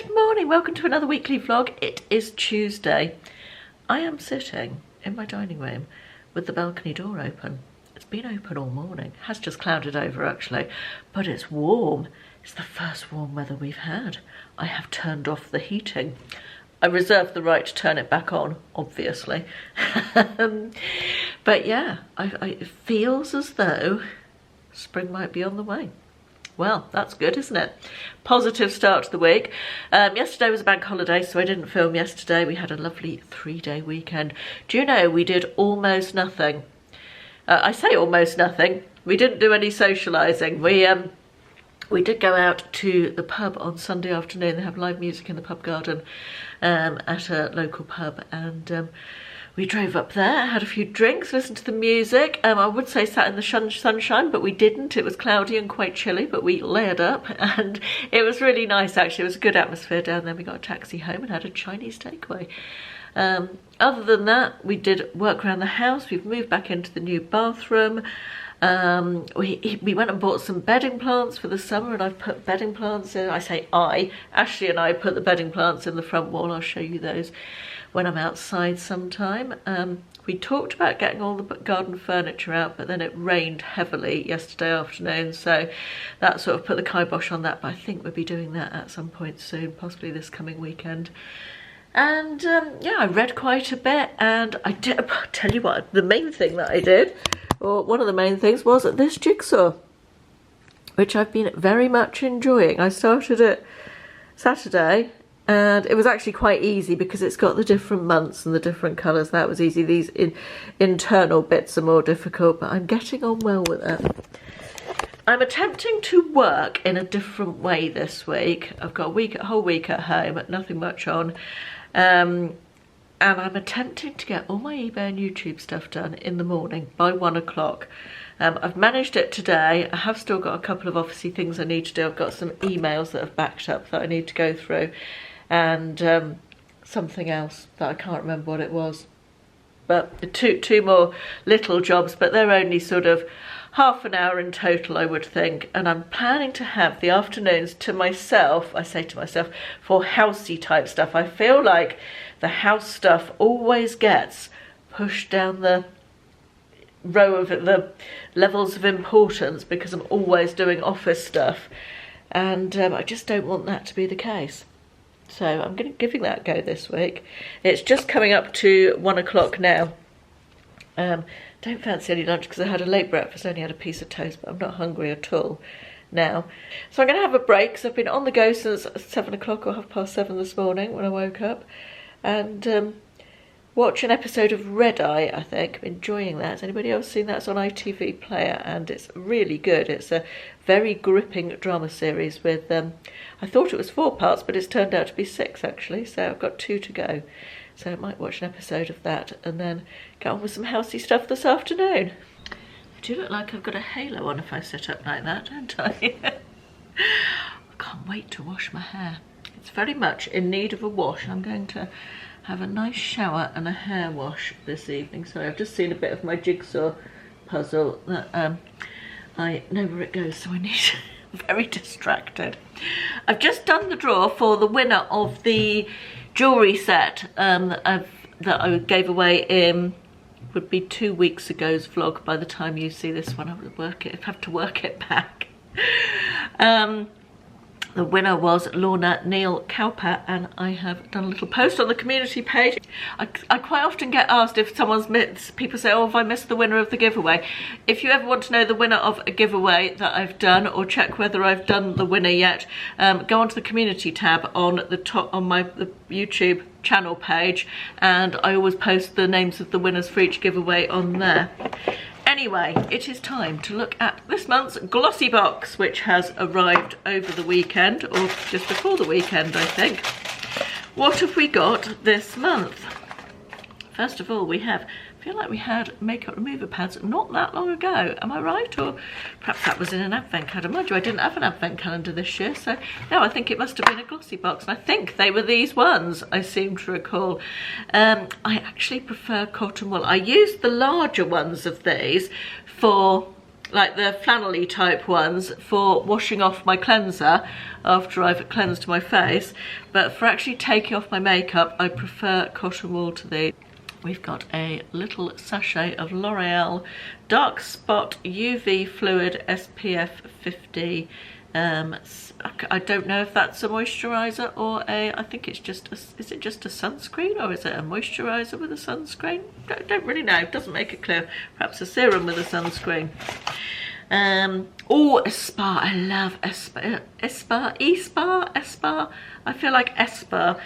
Good morning, welcome to another weekly vlog. It is Tuesday. I am sitting in my dining room with the balcony door open. It's been open all morning. It has just clouded over actually, but it's warm. It's the first warm weather we've had. I have turned off the heating. I reserve the right to turn it back on, obviously. But yeah, it feels as though spring might be on the way. Well, that's good, isn't it? Positive start to the week. Yesterday was a bank holiday, so I didn't film yesterday. We had a lovely 3-day weekend. Do you know, we did almost nothing. I say almost nothing. We didn't do any socialising. We did go out to the pub on Sunday afternoon. They have live music in the pub garden at a local pub, and we drove up there, had a few drinks, listened to the music. I would say sat in the sunshine, but we didn't. It was cloudy and quite chilly, but we layered up, and it was really nice actually. It was a good atmosphere down there. We got a taxi home and had a Chinese takeaway. Other than that, we did work around the house. We've moved back into the new bathroom. We went and bought some bedding plants for the summer, and I've put bedding plants in. Ashley and I put the bedding plants in the front wall. I'll show you those when I'm outside sometime. We talked about getting all the garden furniture out, but then it rained heavily yesterday afternoon, so that sort of put the kibosh on that, but I think we'll be doing that at some point soon, possibly this coming weekend. And yeah, I read quite a bit, and I did, I'll tell you what, the main thing that I did, or one of the main things, was this jigsaw, which I've been very much enjoying. I started it Saturday, and it was actually quite easy because it's got the different months and the different colours. That was easy. These internal bits are more difficult, but I'm getting on well with it. I'm attempting to work in a different way this week. I've got a whole week at home, nothing much on. And I'm attempting to get all my eBay and YouTube stuff done in the morning by 1 o'clock. I've managed it today. I have still got a couple of obviously things I need to do. I've got some emails that have backed up that I need to go through, and something else that I can't remember what it was. But two more little jobs, but they're only sort of half an hour in total, I would think. And I'm planning to have the afternoons to myself, I say to myself, for housey type stuff. I feel like the house stuff always gets pushed down the row of the levels of importance because I'm always doing office stuff, and I just don't want that to be the case. So I'm giving that a go this week. It's just coming up to 1 o'clock now. Don't fancy any lunch because I had a late breakfast, only had a piece of toast, but I'm not hungry at all now. So I'm going to have a break because I've been on the go since 7 o'clock or 7:30 this morning when I woke up, and watch an episode of Red Eye, I think. I'm enjoying that. Has anybody else seen that? It's on ITV Player, and it's really good. It's a very gripping drama series with, I thought it was 4 parts, but it's turned out to be 6 actually, so I've got 2 to go. So I might watch an episode of that and then get on with some housey stuff this afternoon. I do look like I've got a halo on if I sit up like that, don't I? I can't wait to wash my hair. It's very much in need of a wash. I'm going to have a nice shower and a hair wash this evening. Sorry, I've just seen a bit of my jigsaw puzzle that I know where it goes, so I need I'm very distracted. I've just done the draw for the winner of the jewellery set that I gave away in, would be 2 weeks ago's vlog by the time you see this one. I would have to work it back. The winner was Lorna Neil Cowper, and I have done a little post on the community page. I quite often get asked if people say, oh, have I missed the winner of the giveaway? If you ever want to know the winner of a giveaway that I've done, or check whether I've done the winner yet, go onto the community tab on the top on the YouTube channel page, and I always post the names of the winners for each giveaway on there. Anyway, it is time to look at this month's Glossybox, which has arrived over the weekend, or just before the weekend, I think. What have we got this month? First of all, I feel like we had makeup remover pads not that long ago. Am I right? Or perhaps that was in an advent calendar. Mind you, I didn't have an advent calendar this year, so no, I think it must have been a Glossybox. And I think they were these ones, I seem to recall. I actually prefer cotton wool. I used the larger ones of these for like the flannelly type ones for washing off my cleanser after I've cleansed my face, but for actually taking off my makeup I prefer cotton wool to these. We've got a little sachet of L'Oreal Dark Spot UV Fluid SPF 50. I don't know if that's a moisturiser or I think it's just is it just a sunscreen, or is it a moisturiser with a sunscreen? Don't really know, it doesn't make it clear. Perhaps a serum with a sunscreen. Oh, Espar, I love Espar. Espar. I feel like Espar.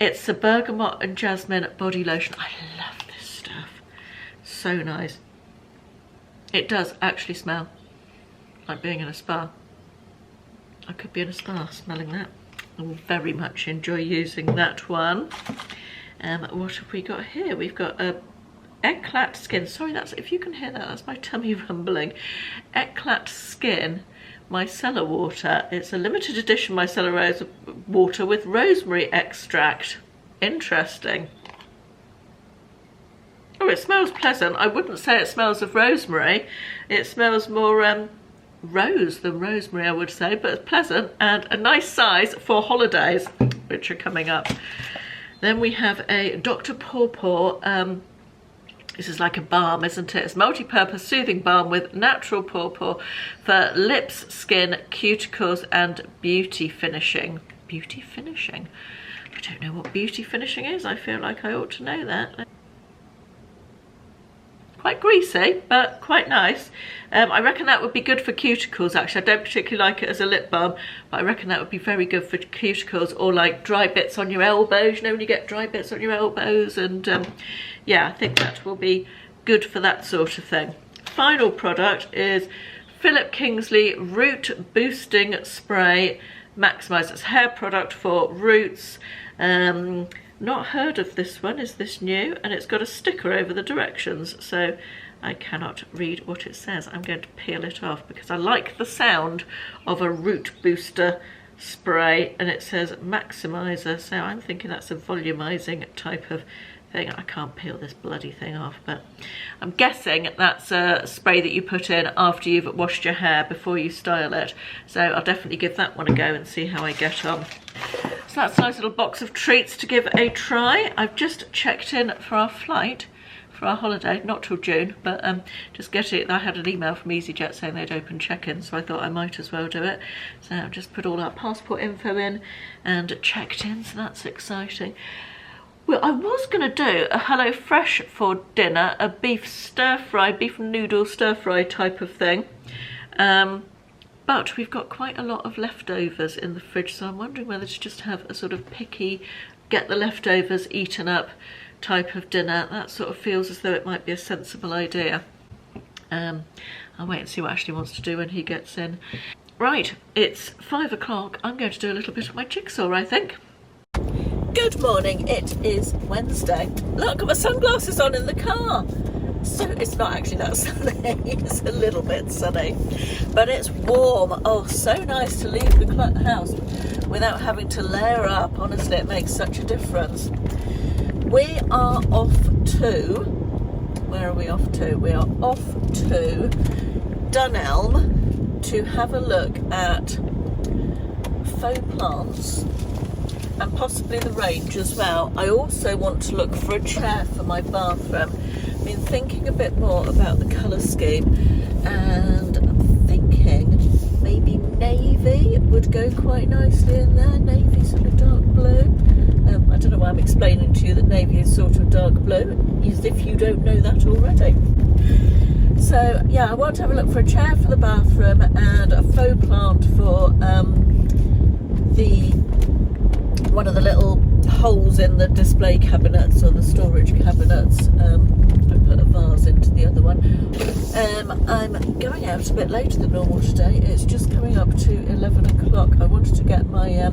It's a bergamot and jasmine body lotion. I love this stuff. So nice. It does actually smell like being in a spa. I could be in a spa smelling that. I will very much enjoy using that one. What have we got here? We've got a Eclat Skin. Sorry, that's, if you can hear that, that's my tummy rumbling. Eclat Skin micellar water. It's a limited edition micellar rose water with rosemary extract. Interesting. Oh, it smells pleasant. I wouldn't say it smells of rosemary. It smells more rose than rosemary, I would say, but it's pleasant and a nice size for holidays, which are coming up. Then we have a Dr. Pawpaw. This is like a balm, isn't it? It's multi-purpose soothing balm with natural pawpaw for lips, skin, cuticles and beauty finishing. Beauty finishing? I don't know what beauty finishing is. I feel like I ought to know that. Quite greasy, but quite nice. I reckon that would be good for cuticles, actually. I don't particularly like it as a lip balm, but I reckon that would be very good for cuticles, or like dry bits on your elbows. You know when you get dry bits on your elbows, and yeah, I think that will be good for that sort of thing. Final product is Philip Kingsley Root Boosting Spray Maximize. It's hair product for roots. Not heard of this one. Is this new? And it's got a sticker over the directions, so I cannot read what it says. I'm going to peel it off because I like the sound of a root booster spray, and it says maximizer, so I'm thinking that's a volumizing type of thing. I can't peel this bloody thing off, but I'm guessing that's a spray that you put in after you've washed your hair before you style it, so I'll definitely give that one a go and see how I get on. So that's a nice little box of treats to give a try. I've just checked in for our flight for our holiday, not till June, but just get it. I had an email from EasyJet saying they'd open check-in, so I thought I might as well do it. So I've just put all our passport info in and checked in, so that's exciting. Well, I was going to do a Hello Fresh for dinner, a beef stir-fry, beef noodle stir-fry type of thing. But we've got quite a lot of leftovers in the fridge, so I'm wondering whether to just have a sort of picky, get the leftovers eaten up type of dinner. That sort of feels as though it might be a sensible idea. I'll wait and see what Ashley wants to do when he gets in. Right, it's 5 o'clock. I'm going to do a little bit of my jigsaw, I think. Good morning, it is Wednesday. Look, I've got my sunglasses on in the car. So it's not actually that sunny, it's a little bit sunny, but it's warm. Oh, so nice to leave the house without having to layer up. Honestly, it makes such a difference. We are off to, where are we off to? We are off to Dunelm to have a look at faux plants and possibly the range as well. I also want to look for a chair for my bathroom. I've been thinking a bit more about the colour scheme, and I'm thinking maybe navy would go quite nicely in there. Navy, sort of dark blue. I don't know why I'm explaining to you that navy is sort of dark blue, as if you don't know that already. So yeah, I want to have a look for a chair for the bathroom and a faux plant for one of the little holes in the display cabinets or the storage cabinets. I put a vase into the other one. I'm going out a bit later than normal today. It's just coming up to 11 o'clock. I wanted to get my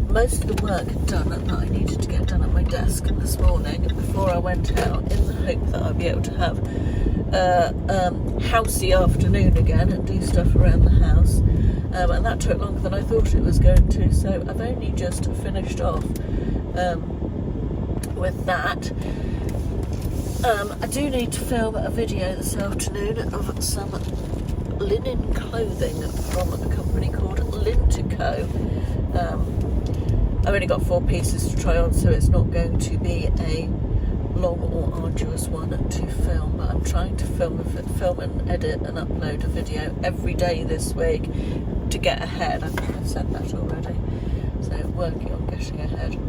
most of the work done that I needed to get done at my desk this morning before I went out, in the hope that I'll be able to have a housey afternoon again and do stuff around the house. And that took longer than I thought it was going to, so I've only just finished off with that. I do need to film a video this afternoon of some linen clothing from a company called Lintico. I've only got 4 pieces to try on, so it's not going to be a long or arduous one to film, but I'm trying to film and edit and upload a video every day this week to get ahead. I think I've said that already, so working on getting ahead.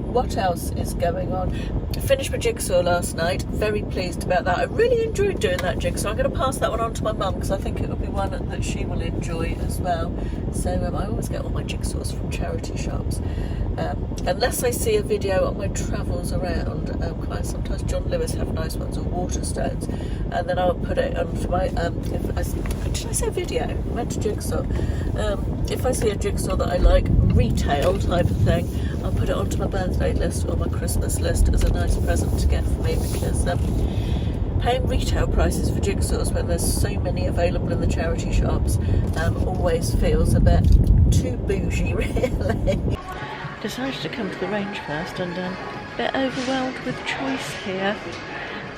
What else is going on? I finished my jigsaw last night, very pleased about that. I really enjoyed doing that jigsaw. I'm going to pass that one on to my mum because I think it will be one that she will enjoy as well. So I always get all my jigsaws from charity shops. Unless I see a video on my travels around, quite sometimes John Lewis have nice ones, or Waterstones, and then I'll put it onto my, did I say a video? I meant a jigsaw. If I see a jigsaw that I like, retail type of thing, I'll put it onto my birthday list or my Christmas list as a nice present to get for me, because paying retail prices for jigsaws when there's so many available in the charity shops always feels a bit too bougie, really. Decided to come to the range first and a bit overwhelmed with choice here.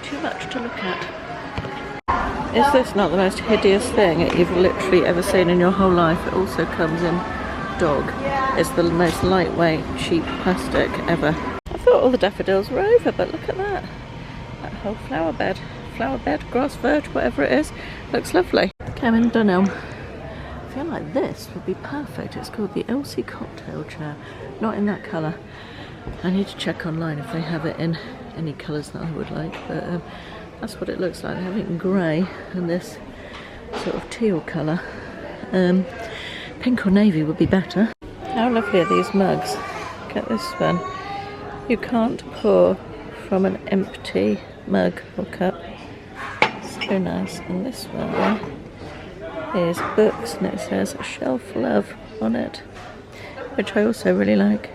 Too much to look at. Is this not the most hideous thing you've literally ever seen in your whole life? It also comes in dog. It's the most lightweight, cheap plastic ever. I thought all the daffodils were over, but look at that. That whole flower bed, grass verge, whatever it is, looks lovely. Came in Dunelm. I feel like this would be perfect. It's called the Elsie cocktail chair. Not in that colour. I need to check online if they have it in any colours that I would like, but that's what it looks like. They have it in grey and this sort of teal colour. Pink or navy would be better. How lovely are these mugs? Get this one. You can't pour from an empty mug or cup. So nice. And this one is books, and it says Shelf Love on it, which I also really like.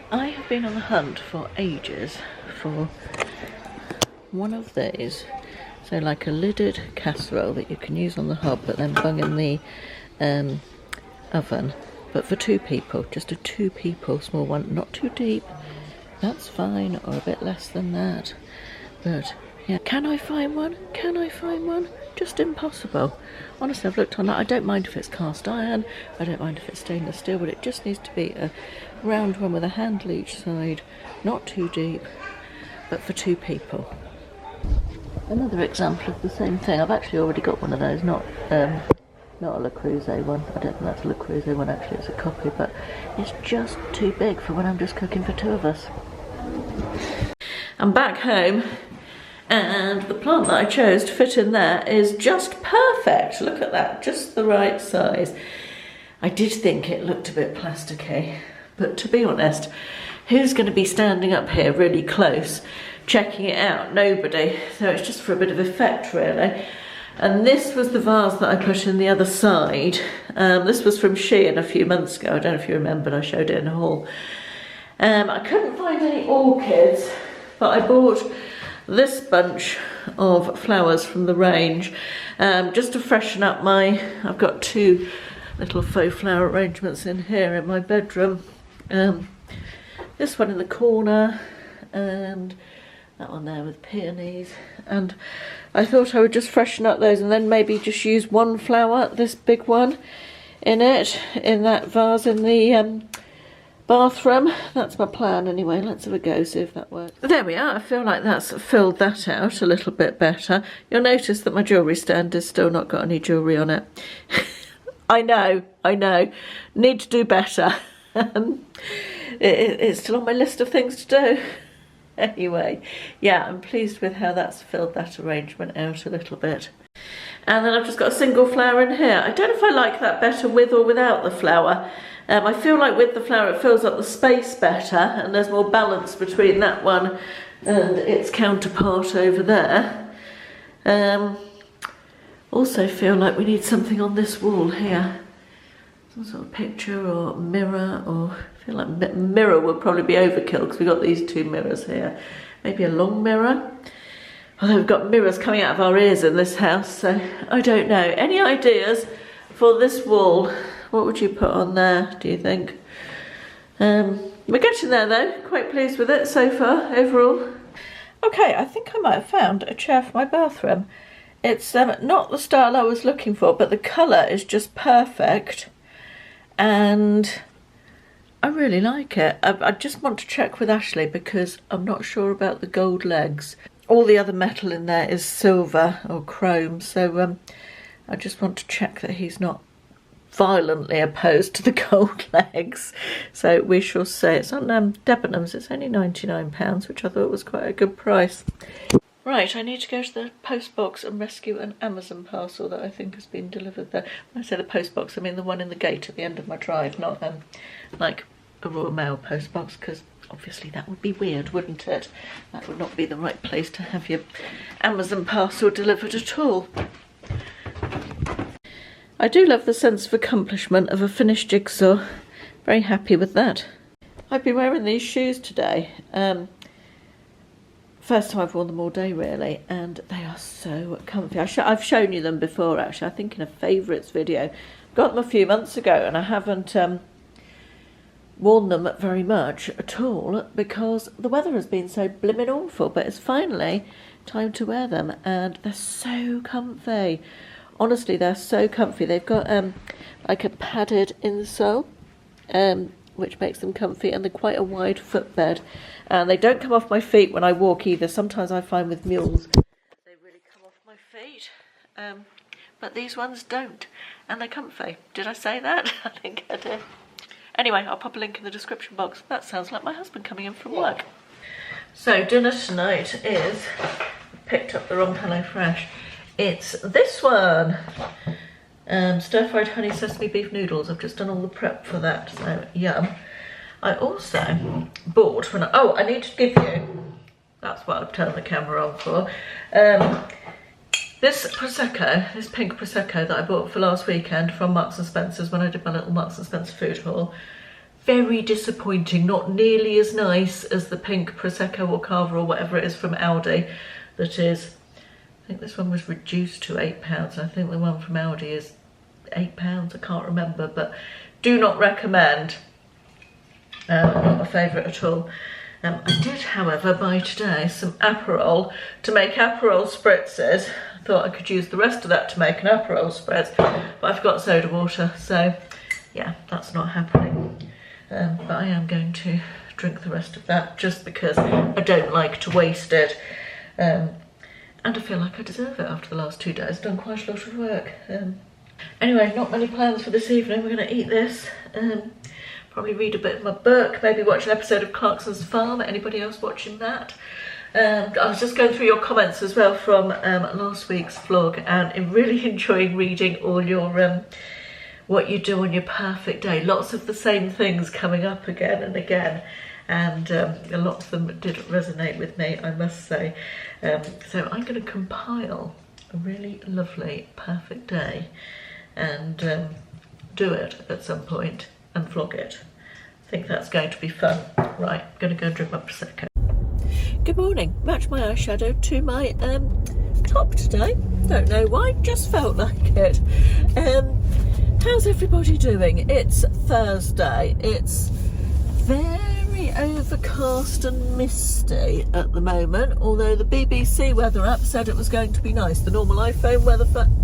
I have been on the hunt for ages for one of these. So like a lidded casserole that you can use on the hob but then bung in the oven, but for 2 people, just a 2 people small one, not too deep, that's fine, or a bit less than that. But yeah, can I find one? Can I find one? Just impossible. Honestly, I've looked on that. I don't mind if it's cast iron, I don't mind if it's stainless steel, but it just needs to be a round one with a handle each side, not too deep, but for 2 people. Another example of the same thing. I've actually already got one of those, not a Le Creuset one. I don't think that's a Le Creuset one, actually, it's a copy, but it's just too big for when I'm just cooking for 2 of us. I'm back home, and the plant that I chose to fit in there is just perfect. Look at that, just the right size. I did think it looked a bit plasticky, but to be honest, who's going to be standing up here really close checking it out? Nobody. So it's just for a bit of effect, really. And this was the vase that I put in the other side. This was from Shein a few months ago. I don't know if you remember, I showed it in a haul. I couldn't find any orchids, but I bought this bunch of flowers from the range just to freshen up my, I've got 2 little faux flower arrangements in here in my bedroom. This one in the corner, and that one there with peonies, and I thought I would just freshen up those and then maybe just use 1 flower, this big one, in it, in that vase in the bathroom. That's my plan anyway. Let's have a go, see if that works. There we are. I feel like that's filled that out a little bit better. You'll notice that my jewellery stand has still not got any jewellery on it. I know, need to do better. It's still on my list of things to do. Anyway, yeah, I'm pleased with how that's filled that arrangement out a little bit. And then I've just got a single flower in here. I don't know if I like that better with or without the flower. I feel like with the flower it fills up the space better, and there's more balance between that one and its counterpart over there. Also feel like we need something on this wall here. Some sort of picture or mirror, or I feel like mirror would probably be overkill because we've got these 2 mirrors here. Maybe a long mirror. Although we've got mirrors coming out of our ears in this house, so I don't know. Any ideas for this wall? What would you put on there, do you think? We're getting there though, quite pleased with it so far, overall. Okay, I think I might have found a chair for my bathroom. It's not the style I was looking for, but the colour is just perfect. And I really like it. I just want to check with Ashley because I'm not sure about the gold legs. All the other metal in there is silver or chrome, so I just want to check that he's not violently opposed to the gold legs. So we shall see. It's on Debenhams. It's only £99, which I thought was quite a good price. Right, I need to go to the post box and rescue an Amazon parcel that I think has been delivered there. When I say the post box, I mean the one in the gate at the end of my drive, not like a Royal Mail post box, because obviously that would be weird, wouldn't it? That would not be the right place to have your Amazon parcel delivered at all. I do love the sense of accomplishment of a finished jigsaw. Very happy with that. I've been wearing these shoes today. First time I've worn them all day really, and they are so comfy. I've shown you them before actually, I think in a favourites video. Got them a few months ago and I haven't worn them very much at all because the weather has been so blimmin' awful, but it's finally time to wear them and they're so comfy. Honestly, they're so comfy. They've got like a padded insole, which makes them comfy, and they're quite a wide footbed. And they don't come off my feet when I walk either. Sometimes I find with mules they really come off my feet, but these ones don't, and they're comfy. Did I say that? I think I did. Anyway, I'll pop a link in the description box. That sounds like my husband coming in from work. So dinner tonight is, picked up the wrong HelloFresh. It's this one, stir-fried honey sesame beef noodles. I've just done all the prep for that, so yum. I also bought, I need to give you, that's what I've turned the camera on for, this Prosecco, this pink Prosecco that I bought for last weekend from Marks & Spencer's when I did my little Marks & Spencer food haul. Very disappointing, not nearly as nice as the pink Prosecco or Cava or whatever it is from Aldi that is, I think this one was reduced to £8. I think the one from Aldi is £8, I can't remember, but do not recommend. Not my favourite at all. I did, however, buy today some Aperol to make Aperol spritzes. I thought I could use the rest of that to make an Aperol spritz, but I've got soda water, so yeah, that's not happening. But I am going to drink the rest of that just because I don't like to waste it. And I feel like I deserve it after the last 2 days. I've done quite a lot of work. Anyway, not many plans for this evening. We're going to eat this. Probably read a bit of my book, maybe watch an episode of Clarkson's Farm. Anybody else watching that? I was just going through your comments as well from last week's vlog, and I'm really enjoying reading all your what you do on your perfect day. Lots of the same things coming up again and again, and a lot of them did resonate with me, I must say. So I'm going to compile a really lovely perfect day and do it at some point and vlog it. I think that's going to be fun. Right, I'm going to go and drink my Prosecco. Good morning. Match my eyeshadow to my top today. Don't know why, just felt like it. How's everybody doing? It's Thursday. It's very overcast and misty at the moment, although the BBC weather app said it was going to be nice. The normal iPhone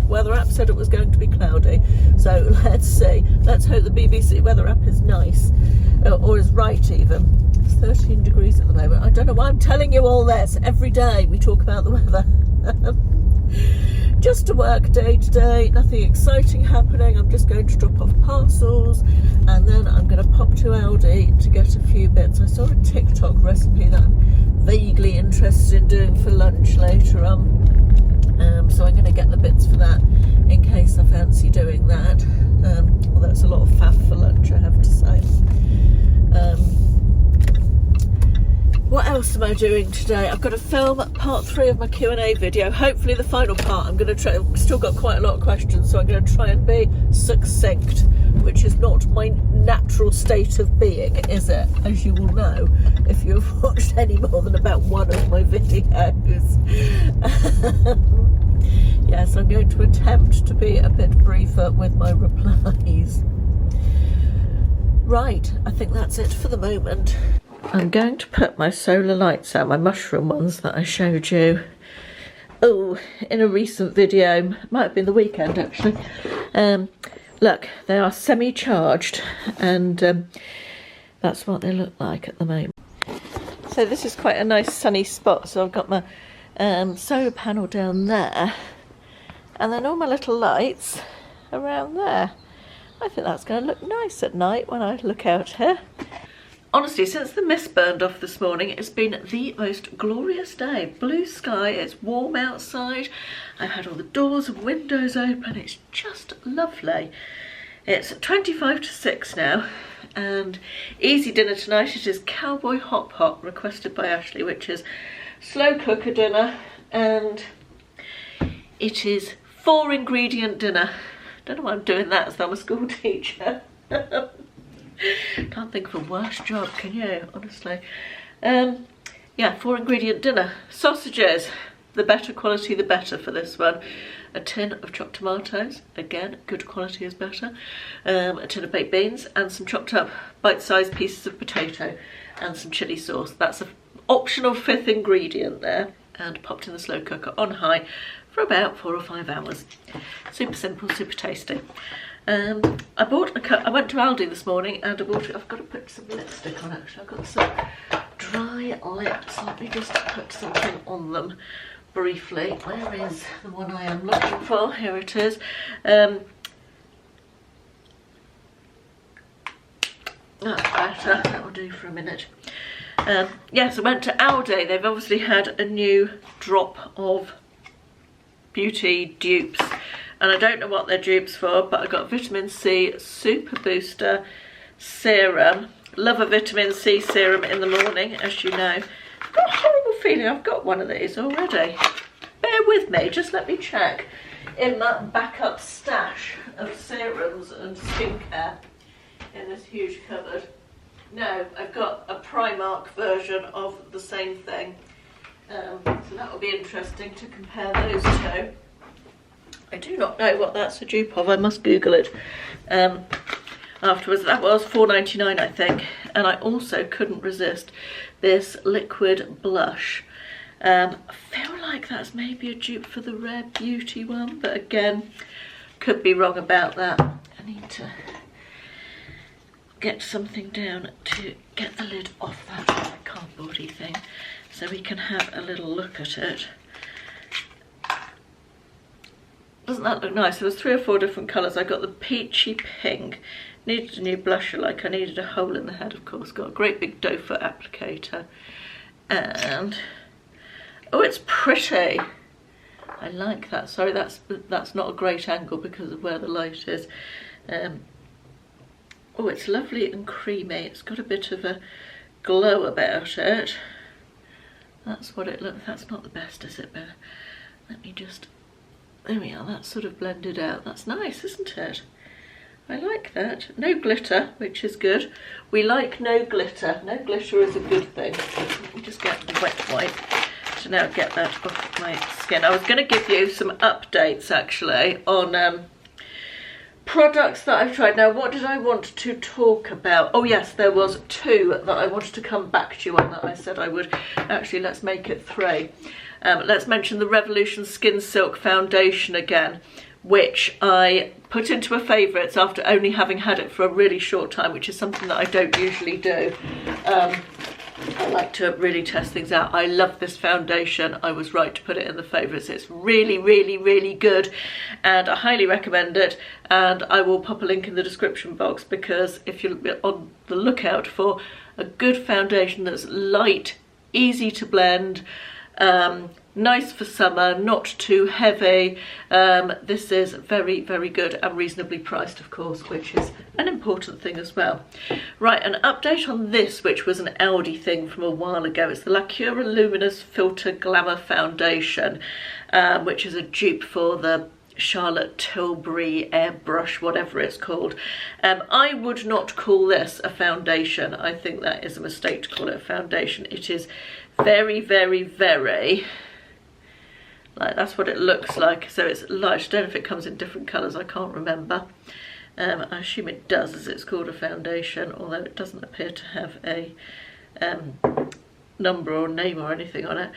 weather app said it was going to be cloudy. So let's see. Let's hope the BBC weather app is nice, or is right even. It's 13 degrees at the moment. I don't know why I'm telling you all this. Every day we talk about the weather. Just a work day today, nothing exciting happening. I'm just going to drop off parcels and then I'm going to pop to Aldi to get a few bits. I saw a TikTok recipe that I'm vaguely interested in doing for lunch later on. So I'm going to get the bits for that in case I fancy doing that. Although it's a lot of faff for lunch, I have to say. What else am I doing today? I've got to film part 3 of my Q&A video. Hopefully the final part, I'm going to try, I've still got quite a lot of questions, so I'm going to try and be succinct, which is not my natural state of being, is it? As you will know, if you've watched any more than about one of my videos. Yes, I'm going to attempt to be a bit briefer with my replies. Right, I think that's it for the moment. I'm going to put my solar lights out, my mushroom ones that I showed you. Oh, in a recent video, might have been the weekend actually. Look, they are semi-charged, and that's what they look like at the moment. So this is quite a nice sunny spot, so I've got my solar panel down there, and then all my little lights around there. I think that's going to look nice at night when I look out here. Honestly, since the mist burned off this morning, it's been the most glorious day. Blue sky, it's warm outside. I've had all the doors and windows open. It's just lovely. It's 25 to 6 now, and easy dinner tonight. It is Cowboy Hop Hop, requested by Ashley, which is slow cooker dinner, and it is 4-ingredient dinner. Don't know why I'm doing that as though I'm a school teacher. Can't think of a worse job, can you, honestly? Yeah, 4-ingredient dinner. Sausages, the better quality the better for this one. A tin of chopped tomatoes, again, good quality is better. A tin of baked beans, and some chopped up bite-sized pieces of potato, and some chilli sauce. That's an optional 5th ingredient there, and popped in the slow cooker on high for about 4 or 5 hours. Super simple, super tasty. I went to Aldi this morning and I've got to put some lipstick on actually. I've got some dry lips. Let me just put something on them briefly. Where is the one I am looking for? Here it is. That's better. That will do for a minute. Yes, I went to Aldi. They've obviously had a new drop of beauty dupes. And I don't know what they're dupes for, but I got vitamin C super booster serum. Love a vitamin C serum in the morning, as you know. I've got a horrible feeling I've got one of these already. Bear with me, just let me check in that backup stash of serums and skincare in this huge cupboard. No, I've got a Primark version of the same thing. So that will be interesting to compare those two. I do not know what that's a dupe of. I must Google it afterwards. That was $4.99, I think. And I also couldn't resist this liquid blush. I feel like that's maybe a dupe for the Rare Beauty one, but again, could be wrong about that. I need to get something down to get the lid off that cardboardy thing so we can have a little look at it. Doesn't that look nice? There was 3 or 4 different colours. I got the peachy pink. Needed a new blusher, like I needed a hole in the head, of course. Got a great big doe foot applicator. And, oh, it's pretty. I like that. Sorry, that's not a great angle because of where the light is. Oh, it's lovely and creamy. It's got a bit of a glow about it. That's what it looks. That's not the best, is it? But let me just. There we are, that's sort of blended out. That's nice, isn't it? I like that. No glitter, which is good. We like no glitter. No glitter is a good thing. Let me just get the wet wipe to now get that off my skin. I was going to give you some updates actually on products that I've tried. Now, what did I want to talk about? Oh yes, there was 2 that I wanted to come back to you on that I said I would. Actually, let's make it 3. Let's mention the Revolution Skin Silk Foundation again, which I put into a favourites after only having had it for a really short time, which is something that I don't usually do. I like to really test things out. I love this foundation. I was right to put it in the favourites. It's really, really, really good, and I highly recommend it. And I will pop a link in the description box, because if you're on the lookout for a good foundation that's light, easy to blend, nice for summer, not too heavy, this is very, very good and reasonably priced, of course, which is an important thing as well. Right, an update on this, which was an Aldi thing from a while ago. It's the Lacura Luminous Filter Glamour Foundation, which is a dupe for the Charlotte Tilbury airbrush, whatever it's called. I would not call this a foundation. I think that is a mistake to call it a foundation. It is very, very, very, like, that's what it looks like. So it's light. I don't know if it comes in different colours, I can't remember. I assume it does, as it's called a foundation, although it doesn't appear to have a number or name or anything on it.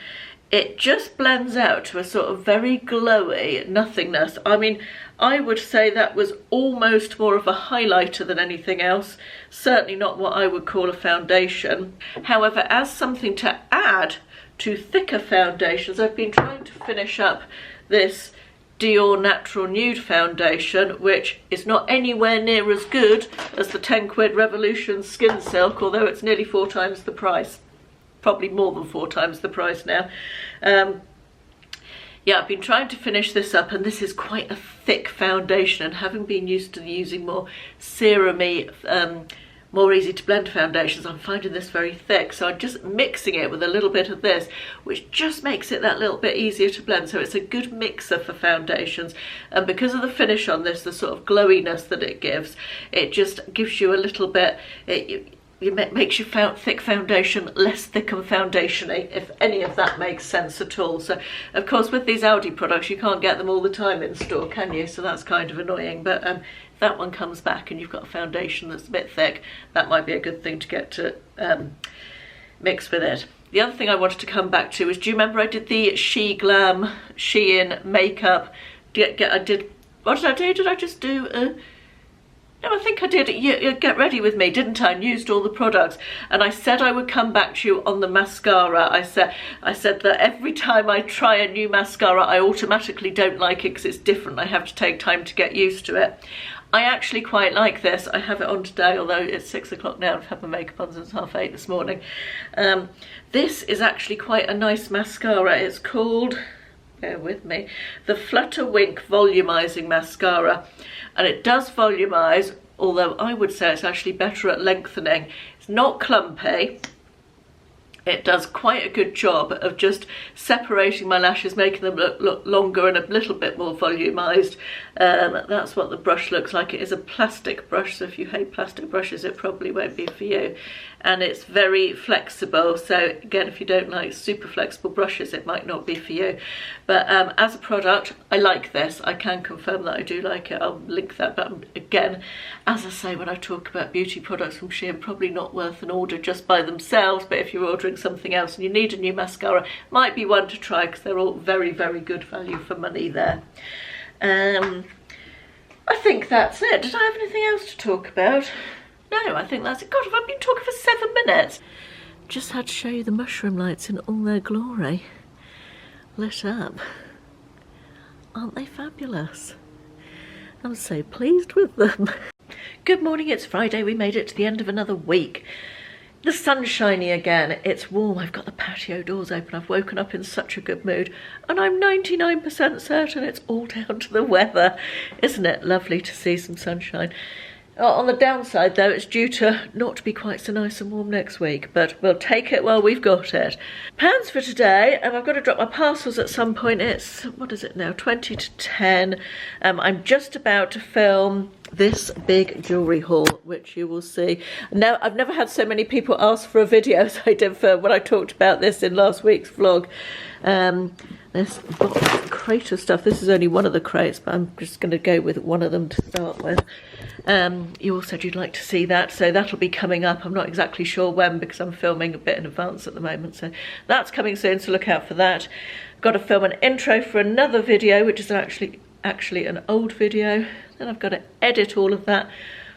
It just blends out to a sort of very glowy nothingness. I mean, I would say that was almost more of a highlighter than anything else. Certainly not what I would call a foundation. However, as something to add to thicker foundations, I've been trying to finish up this Dior Natural Nude foundation, which is not anywhere near as good as the 10 quid Revolution Skin Silk, although it's nearly 4 times the price. Probably more than 4 times the price now. Yeah, I've been trying to finish this up, and this is quite a thick foundation, and having been used to using more serum-y, more easy to blend foundations, I'm finding this very thick, so I'm just mixing it with a little bit of this, which just makes it that little bit easier to blend. So it's a good mixer for foundations, and because of the finish on this, the sort of glowiness that it just gives you a little bit, it makes your thick foundation less thick and foundation-y, if any of that makes sense at all. So, of course, with these Aldi products, you can't get them all the time in store, can you? So that's kind of annoying. But if that one comes back and you've got a foundation that's a bit thick, that might be a good thing to get to mix with it. The other thing I wanted to come back to is, do you remember I did the Shein makeup? What did I do? Did I just do... No, I think I did. You get ready with me, didn't I? And used all the products. And I said I would come back to you on the mascara. I said that every time I try a new mascara, I automatically don't like it because it's different. I have to take time to get used to it. I actually quite like this. I have it on today, although it's 6 o'clock now. I've had my makeup on since 8:30 this morning. This is actually quite a nice mascara. It's called, bear with me, the Flutter Wink Volumizing Mascara. And it does volumize, although I would say it's actually better at lengthening. It's not clumpy. It does quite a good job of just separating my lashes, making them look longer and a little bit more volumized. That's what the brush looks like. It is a plastic brush, so if you hate plastic brushes, it probably won't be for you. And it's very flexible, so again, if you don't like super flexible brushes, it might not be for you. But as a product, I like this. I can confirm that I do like it. I'll link that, but again, as I say, when I talk about beauty products from Shein, probably not worth an order just by themselves, but if you're ordering something else and you need a new mascara, might be one to try, because they're all very, very good value for money there. I think that's it. Did I have anything else to talk about? No, I think that's it. God, have I been talking for 7 minutes? Just had to show you the mushroom lights in all their glory. Lit up. Aren't they fabulous? I'm so pleased with them. Good morning, it's Friday. We made it to the end of another week. The sun's shiny again. It's warm. I've got the patio doors open. I've woken up in such a good mood. And I'm 99% certain it's all down to the weather. Isn't it lovely to see some sunshine? On the downside, though, it's due to not to be quite so nice and warm next week, but we'll take it while we've got it. Plans for today, I've got to drop my parcels at some point. It's, what is it now, 20 to 10. I'm just about to film this big jewellery haul, which you will see. Now, I've never had so many people ask for a video as I did for when I talked about this in last week's vlog. This crate of stuff. This is only one of the crates, but I'm just going to go with one of them to start with. You all said you'd like to see that, so that'll be coming up. I'm not exactly sure when, because I'm filming a bit in advance at the moment, so that's coming soon, so look out for that. Got to film an intro for another video, which is actually an old video. Then I've got to edit all of that.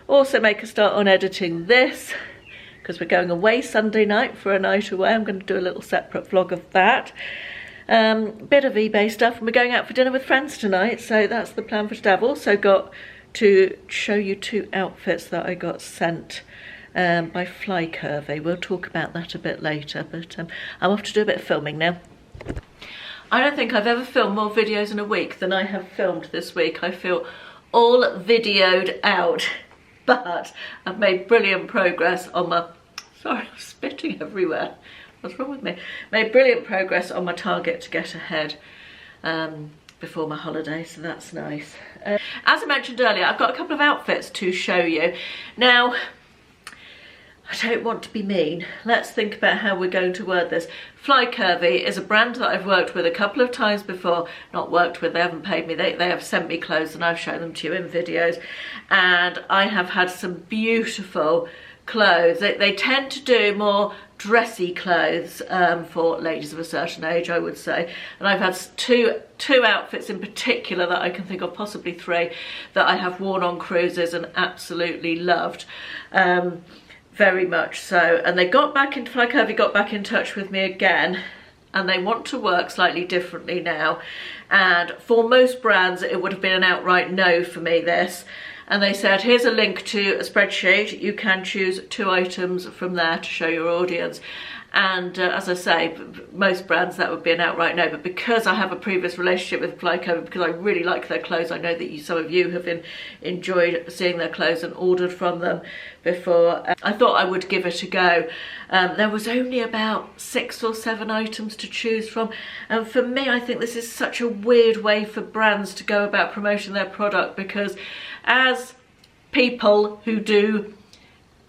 Also make a start on editing this, because we're going away Sunday night for a night away. I'm going to do a little separate vlog of that. Bit of eBay stuff, and we're going out for dinner with friends tonight, so that's the plan for today. I've also got to show you 2 outfits that I got sent by Flycurvy. We'll talk about that a bit later, but I'm off to do a bit of filming now. I don't think I've ever filmed more videos in a week than I have filmed this week. I feel all videoed out, but I've made brilliant progress on my... Sorry, I'm spitting everywhere. What's wrong with me? Made brilliant progress on my target to get ahead before my holiday, so that's nice. As I mentioned earlier, I've got a couple of outfits to show you. Now, I don't want to be mean. Let's think about how we're going to word this. Flycurvy is a brand that I've worked with a couple of times before. Not worked with, they haven't paid me. They have sent me clothes and I've shown them to you in videos. And I have had some beautiful clothes. They tend to do more dressy clothes for ladies of a certain age, I would say. And I've had two outfits in particular that I can think of, possibly three, that I have worn on cruises and absolutely loved. Very much so. And they Flycurvy got back in touch with me again, and they want to work slightly differently now. And for most brands, it would have been an outright no for me, this. And they said, here's a link to a spreadsheet. You can choose 2 items from there to show your audience. And as I say, most brands that would be an outright no, but because I have a previous relationship with Flycurvy, because I really like their clothes, I know that some of you have enjoyed seeing their clothes and ordered from them before, I thought I would give it a go. There was only about 6 or 7 items to choose from, and for me, I think this is such a weird way for brands to go about promoting their product, because as people who do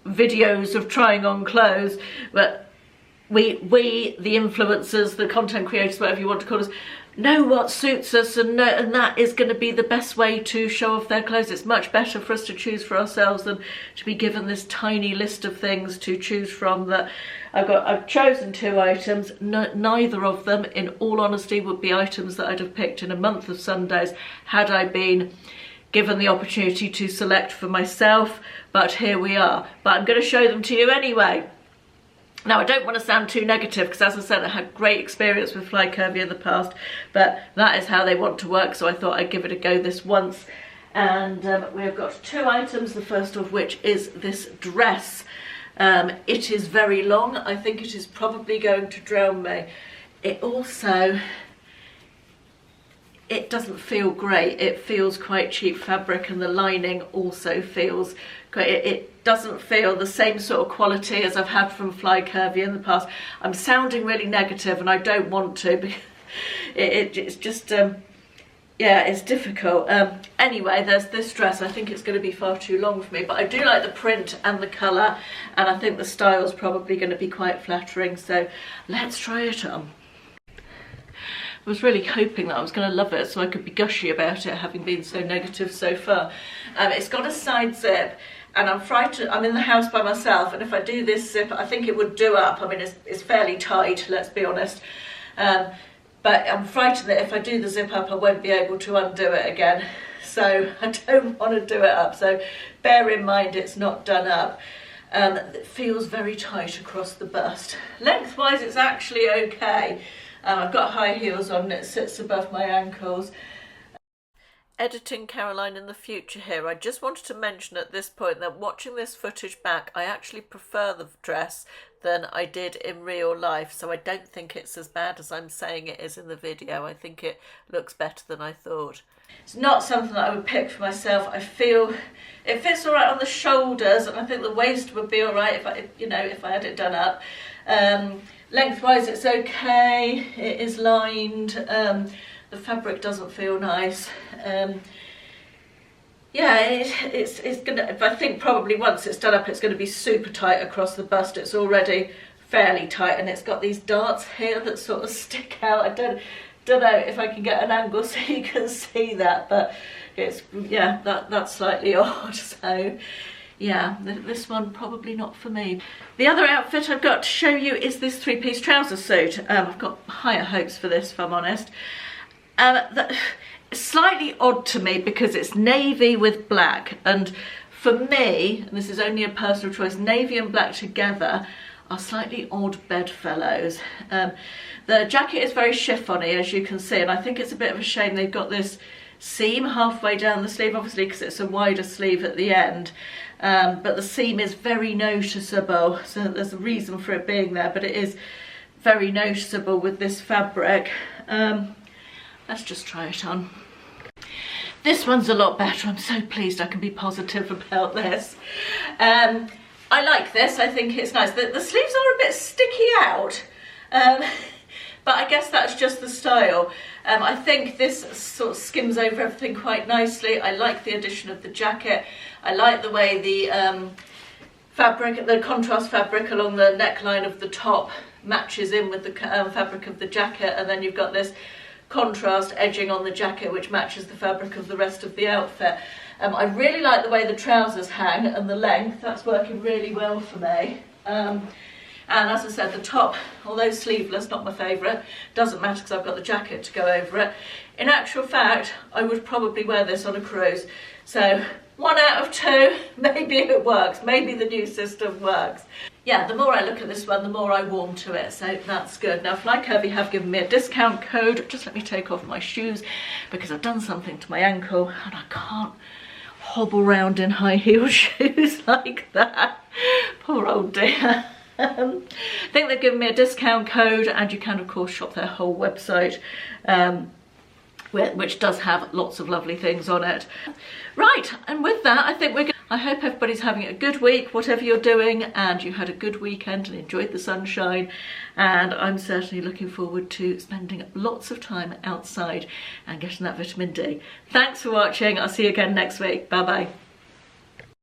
videos of trying on clothes, but we the influencers, the content creators, whatever you want to call us, know what suits us, and that is going to be the best way to show off their clothes. It's much better for us to choose for ourselves than to be given this tiny list of things to choose from. That I've chosen 2 items. Neither of them, in all honesty, would be items that I'd have picked in a month of Sundays had I been given the opportunity to select for myself, but here we are. But I'm going to show them to you anyway. Now, I don't want to sound too negative, because as I said, I had great experience with Flycurvy in the past, but that is how they want to work, so I thought I'd give it a go this once. And we've got 2 items, the first of which is this dress. It is very long. I think it is probably going to drown me. It also, it doesn't feel great. It feels quite cheap fabric, and the lining also feels great. It doesn't feel the same sort of quality as I've had from Flycurvy in the past. I'm sounding really negative, and I don't want to, because it's just, yeah, it's difficult. Anyway, there's this dress. I think it's going to be far too long for me, but I do like the print and the colour, and I think the style's probably going to be quite flattering, so let's try it on. I was really hoping that I was going to love it so I could be gushy about it, having been so negative so far. It's got a side zip, and I'm frightened. I'm in the house by myself, and if I do this zip, I think it would do up. I mean, it's fairly tight, let's be honest. But I'm frightened that if I do the zip up, I won't be able to undo it again. So I don't want to do it up. So bear in mind it's not done up. It feels very tight across the bust. Lengthwise, it's actually okay. I've got high heels on, and it sits above my ankles. Editing Caroline in the future here, I just wanted to mention at this point that watching this footage back, I actually prefer the dress than I did in real life, so I don't think it's as bad as I'm saying it is in the video. I think it looks better than I thought. It's not something that I would pick for myself. I feel it fits all right on the shoulders, and I think the waist would be all right if I had it done up. Lengthwise, it's okay. It is lined. The fabric doesn't feel nice. Yeah, it's gonna. I think probably once it's done up, it's going to be super tight across the bust. It's already fairly tight, and it's got these darts here that sort of stick out. I don't know if I can get an angle so you can see that, but it's, yeah, that's slightly odd. So yeah, this one probably not for me. The other outfit I've got to show you is this 3-piece trouser suit. I've got higher hopes for this, if I'm honest. It's slightly odd to me because it's navy with black, and for me, and this is only a personal choice, navy and black together are slightly odd bedfellows. The jacket is very chiffony, as you can see, and I think it's a bit of a shame they've got this seam halfway down the sleeve, obviously because it's a wider sleeve at the end, but the seam is very noticeable, so there's a reason for it being there, but it is very noticeable with this fabric. Let's just try it on. This one's a lot better. I'm so pleased I can be positive about this. I like this. I think it's nice. The sleeves are a bit sticky out, but I guess that's just the style. I think this sort of skims over everything quite nicely. I like the addition of the jacket. I like the way the fabric, the contrast fabric along the neckline of the top matches in with the fabric of the jacket, and then you've got this contrast edging on the jacket which matches the fabric of the rest of the outfit. I really like the way the trousers hang and the length, that's working really well for me. And as I said, the top, although sleeveless, not my favourite, doesn't matter because I've got the jacket to go over it. In actual fact, I would probably wear this on a cruise. So 1 out of 2, maybe it works, maybe the new system works. Yeah, the more I look at this one, the more I warm to it, so that's good. Now Flycurvy have given me a discount code. Just let me take off my shoes because I've done something to my ankle and I can't hobble round in high heel shoes like that. Poor old dear. I think they've given me a discount code, and you can of course shop their whole website, which does have lots of lovely things on it. Right, and with that I think I hope everybody's having a good week, whatever you're doing, and you had a good weekend and enjoyed the sunshine, and I'm certainly looking forward to spending lots of time outside and getting that vitamin D. Thanks for watching, I'll see you again next week, bye bye.